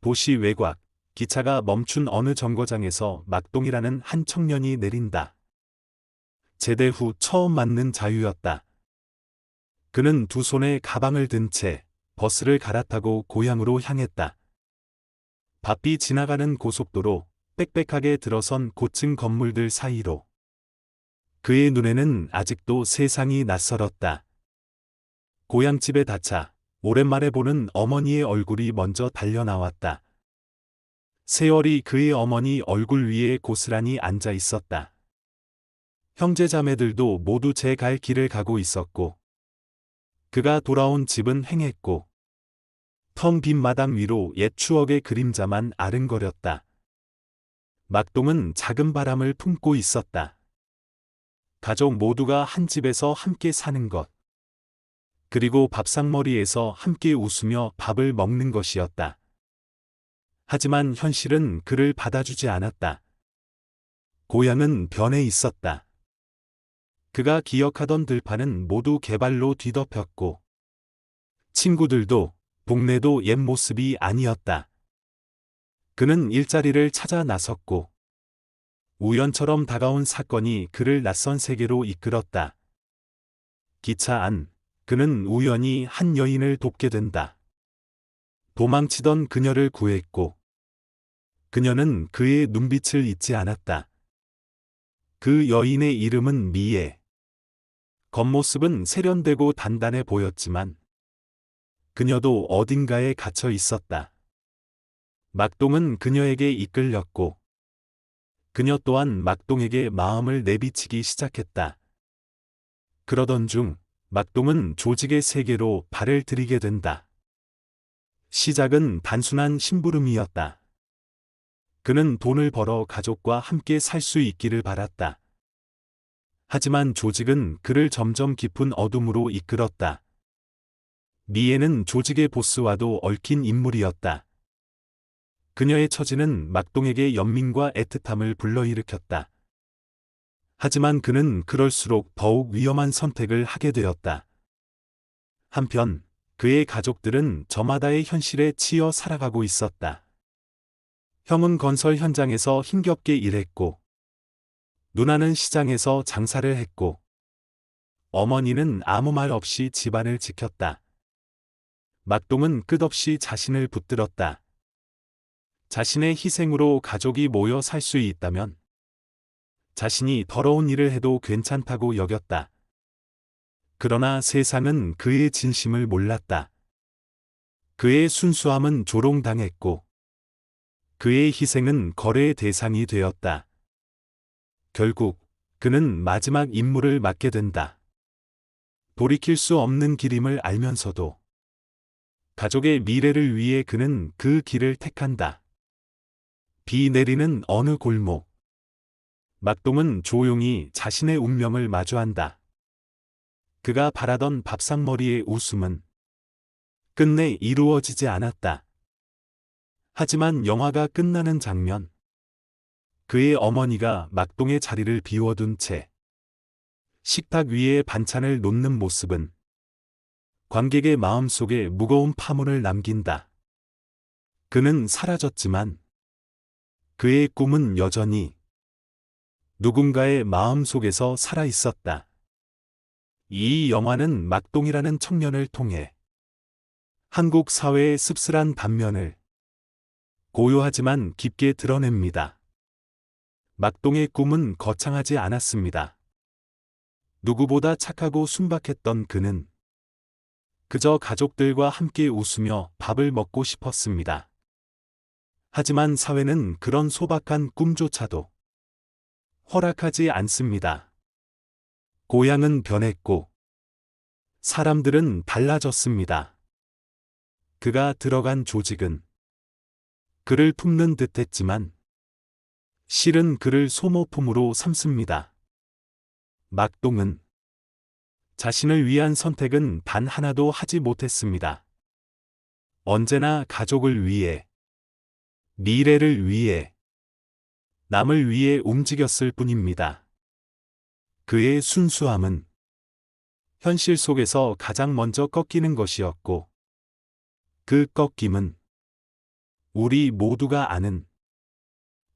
도시 외곽, 기차가 멈춘 어느 정거장에서 막동이라는 한 청년이 내린다. 제대 후 처음 맞는 자유였다. 그는 두 손에 가방을 든 채 버스를 갈아타고 고향으로 향했다. 바삐 지나가는 고속도로, 빽빽하게 들어선 고층 건물들 사이로. 그의 눈에는 아직도 세상이 낯설었다. 고향집에 닫자 오랜만에 보는 어머니의 얼굴이 먼저 달려나왔다. 세월이 그의 어머니 얼굴 위에 고스란히 앉아 있었다. 형제자매들도 모두 제 갈 길을 가고 있었고, 그가 돌아온 집은 횡했고, 텅 빈 마당 위로 옛 추억의 그림자만 아른거렸다. 막동은 작은 바람을 품고 있었다. 가족 모두가 한 집에서 함께 사는 것. 그리고 밥상머리에서 함께 웃으며 밥을 먹는 것이었다. 하지만 현실은 그를 받아주지 않았다. 고향은 변해 있었다. 그가 기억하던 들판은 모두 개발로 뒤덮였고, 친구들도, 동네도 옛 모습이 아니었다. 그는 일자리를 찾아 나섰고, 우연처럼 다가온 사건이 그를 낯선 세계로 이끌었다. 기차 안, 그는 우연히 한 여인을 돕게 된다. 도망치던 그녀를 구했고, 그녀는 그의 눈빛을 잊지 않았다. 그 여인의 이름은 미애. 겉모습은 세련되고 단단해 보였지만, 그녀도 어딘가에 갇혀 있었다. 막동은 그녀에게 이끌렸고, 그녀 또한 막동에게 마음을 내비치기 시작했다. 그러던 중, 막동은 조직의 세계로 발을 들이게 된다. 시작은 단순한 심부름이었다. 그는 돈을 벌어 가족과 함께 살 수 있기를 바랐다. 하지만 조직은 그를 점점 깊은 어둠으로 이끌었다. 미애는 조직의 보스와도 얽힌 인물이었다. 그녀의 처지는 막동에게 연민과 애틋함을 불러일으켰다. 하지만 그는 그럴수록 더욱 위험한 선택을 하게 되었다. 한편, 그의 가족들은 저마다의 현실에 치여 살아가고 있었다. 형은 건설 현장에서 힘겹게 일했고, 누나는 시장에서 장사를 했고, 어머니는 아무 말 없이 집안을 지켰다. 막동은 끝없이 자신을 붙들었다. 자신의 희생으로 가족이 모여 살 수 있다면, 자신이 더러운 일을 해도 괜찮다고 여겼다. 그러나 세상은 그의 진심을 몰랐다. 그의 순수함은 조롱당했고, 그의 희생은 거래의 대상이 되었다. 결국, 그는 마지막 임무를 맡게 된다. 돌이킬 수 없는 길임을 알면서도, 가족의 미래를 위해 그는 그 길을 택한다. 비 내리는 어느 골목. 막동은 조용히 자신의 운명을 마주한다. 그가 바라던 밥상머리의 웃음은 끝내 이루어지지 않았다. 하지만 영화가 끝나는 장면. 그의 어머니가 막동의 자리를 비워둔 채 식탁 위에 반찬을 놓는 모습은 관객의 마음속에 무거운 파문을 남긴다. 그는 사라졌지만 그의 꿈은 여전히 누군가의 마음속에서 살아 있었다. 이 영화는 막동이라는 청년을 통해 한국 사회의 씁쓸한 단면을 고요하지만 깊게 드러냅니다. 막동의 꿈은 거창하지 않았습니다. 누구보다 착하고 순박했던 그는 그저 가족들과 함께 웃으며 밥을 먹고 싶었습니다. 하지만 사회는 그런 소박한 꿈조차도 허락하지 않습니다. 고향은 변했고, 사람들은 달라졌습니다. 그가 들어간 조직은 그를 품는 듯했지만, 실은 그를 소모품으로 삼습니다. 막동은 자신을 위한 선택은 단 하나도 하지 못했습니다. 언제나 가족을 위해, 미래를 위해, 남을 위해 움직였을 뿐입니다. 그의 순수함은 현실 속에서 가장 먼저 꺾이는 것이었고, 그 꺾임은 우리 모두가 아는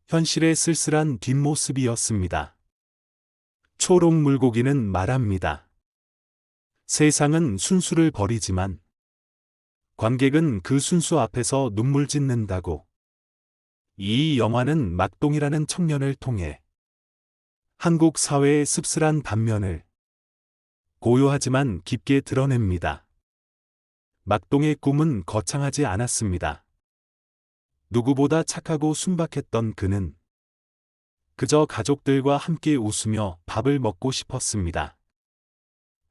현실의 쓸쓸한 뒷모습이었습니다. 초록 물고기는 말합니다. 세상은 순수를 버리지만 관객은 그 순수 앞에서 눈물 짓는다고. 이 영화는 막동이라는 청년을 통해 한국 사회의 씁쓸한 단면을 고요하지만 깊게 드러냅니다. 막동의 꿈은 거창하지 않았습니다. 누구보다 착하고 순박했던 그는 그저 가족들과 함께 웃으며 밥을 먹고 싶었습니다.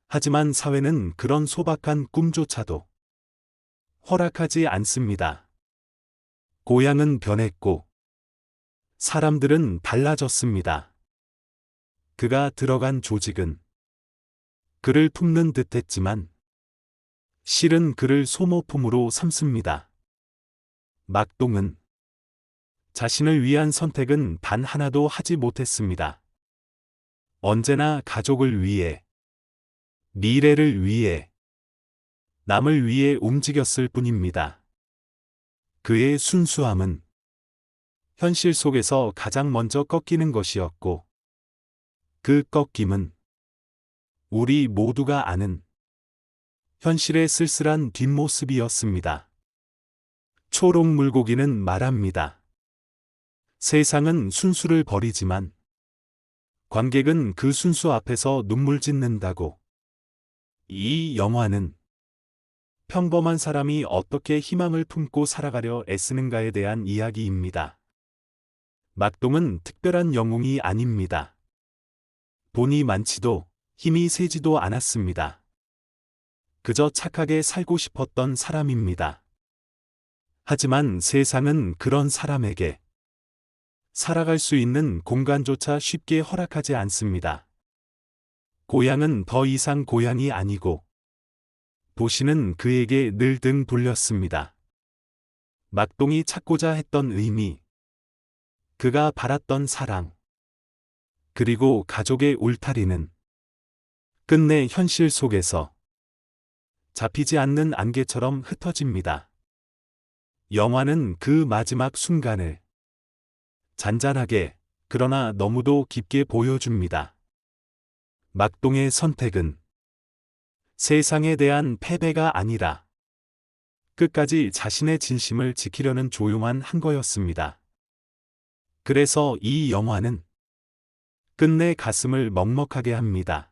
하지만 사회는 그런 소박한 꿈조차도 허락하지 않습니다. 고향은 변했고 사람들은 달라졌습니다. 그가 들어간 조직은 그를 품는 듯했지만 실은 그를 소모품으로 삼습니다. 막동은 자신을 위한 선택은 단 하나도 하지 못했습니다. 언제나 가족을 위해, 미래를 위해, 남을 위해 움직였을 뿐입니다. 그의 순수함은 현실 속에서 가장 먼저 꺾이는 것이었고, 그 꺾임은 우리 모두가 아는 현실의 쓸쓸한 뒷모습이었습니다. 초록 물고기는 말합니다. 세상은 순수를 버리지만 관객은 그 순수 앞에서 눈물 짓는다고. 이 영화는 평범한 사람이 어떻게 희망을 품고 살아가려 애쓰는가에 대한 이야기입니다. 막동은 특별한 영웅이 아닙니다. 돈이 많지도 힘이 세지도 않았습니다. 그저 착하게 살고 싶었던 사람입니다. 하지만 세상은 그런 사람에게 살아갈 수 있는 공간조차 쉽게 허락하지 않습니다. 고향은 더 이상 고향이 아니고 도시는 그에게 늘 등 돌렸습니다. 막동이 찾고자 했던 의미, 그가 바랐던 사랑, 그리고 가족의 울타리는 끝내 현실 속에서 잡히지 않는 안개처럼 흩어집니다. 영화는 그 마지막 순간을 잔잔하게, 그러나 너무도 깊게 보여줍니다. 막동의 선택은 세상에 대한 패배가 아니라 끝까지 자신의 진심을 지키려는 조용한 한 거였습니다. 그래서 이 영화는 끝내 가슴을 먹먹하게 합니다.